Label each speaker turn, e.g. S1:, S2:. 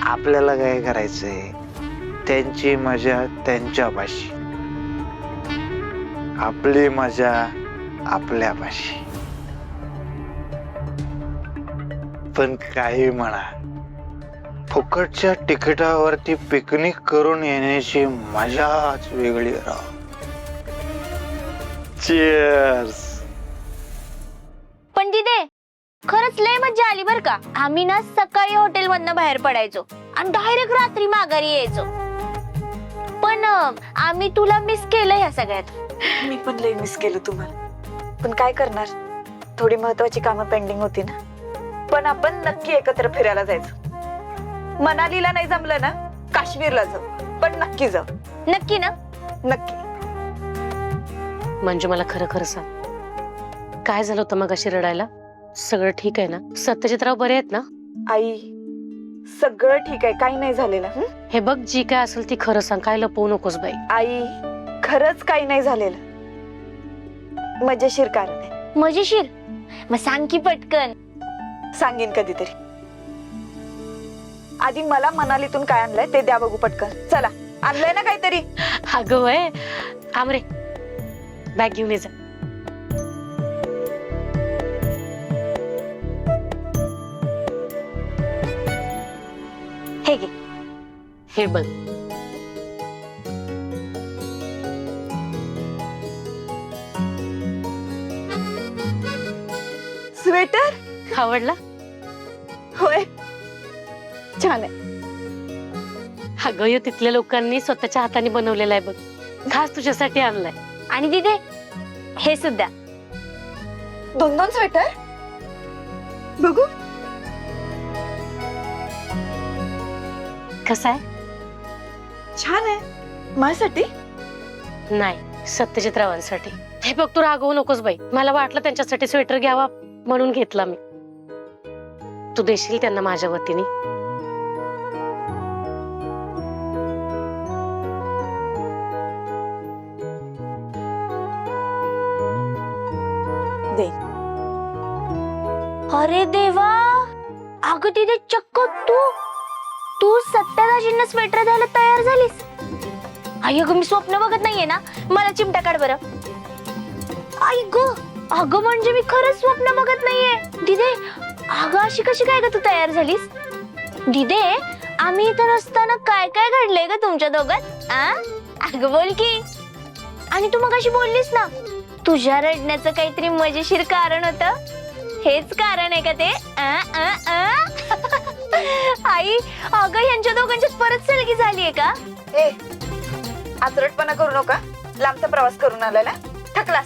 S1: आपल्याला काय करायचंय, त्यांची मजा त्यांच्यापाशी, आपली मजा आपल्यापाशी. पण काही म्हणा, फुकटच्या तिकिटावरती पिकनिक करून येण्याची मजाच वेगळी राव. चीअर्स.
S2: पण तिथे खरंच लय मज्जा आली बर का. आम्ही ना सकाळी हॉटेल मधनं बाहेर पडायचो आणि डायरेक्ट रात्री माघारी यायचो. पण आम्ही तुला मिस केलं ह्या सगळ्यात.
S3: मी पण लय मिस केलं तुम्हाला. पण काय करणार, थोडी महत्वाची कामं पेंडिंग होती ना. पण आपण नक्की एकत्र फिरायला जायचं. मनालीला नाही जमलं ना, काश्मीरला जाऊ, पण नक्की जाऊ.
S2: नक्की ना?
S3: नक्की.
S4: म्हणजे मला खरं खरं सांग, काय झालं होतं मग अशी रडायला? सगळं ठीक आहे ना? सत्यजितराव बरे आहेत ना?
S3: आई, सगळं ठीक आहे, काही नाही झालेलं.
S4: हे बघ, जी काय असेल ती खरं सांग, काय लपवू नकोस बाई.
S3: आई, खरंच काही नाही झालेलं. मजेशीर कारण आहे.
S2: मजेशीर? मग सांग की पटकन.
S3: सांगेन कधीतरी. आधी मला मनालीतून काय आणलंय ते द्या बघू पटकन. चला, आणलंय ना काहीतरी?
S4: अगं वय आमरे, बॅग घेऊन ये जा.
S2: हे घे.
S4: हे बघ,
S3: स्वेटर?
S4: आवडला?
S3: होय, छान आहे.
S4: अगं ह्यो तिथल्या लोकांनी स्वतःच्या हाताने बनवलेला आहे बघ, खास तुझ्यासाठी आणलाय.
S2: आणि तिथे हे सुद्धा.
S3: 2-2 स्वेटर? बघू.
S4: कसा आहे?
S3: छान आहे. माझ्यासाठी?
S4: नाही, सत्यजितरावांसाठी. हे बघ, तू रागवू नकोस बाई. मला वाटलं त्यांच्यासाठी स्वेटर घ्यावा म्हणून घेतला मी. तू देशील त्यांना माझ्या वतीने?
S3: दे.
S2: अरे देवा, अगं तिथे चक्क तू सत्यादाजींना स्वेटर द्यायला तयार झालीस. आई अगं, मी स्वप्न बघत नाहीये ना. मला चिमटा काढ बरं. आई ग, अगं म्हणजे मी खरंच स्वप्न बघत नाहीये. दिदे, अगं अशी कशी काय ग तू तयार झालीस? दिदे, आम्ही इथं नसताना काय काय घडलंय ग तुमच्या दोघात? अगं बोल की. आणि तू मग अशी बोललीस ना, तुझ्या रडण्याचं काहीतरी मजेशीर कारण होतं. हेच कारण आहे का ते? आई, अगं यांच्या दोघांच्यात परत सलगी झालीये का?
S3: ए, आचरटपणा करू नका. लांबचा प्रवास करून आलाय ना, थकलास.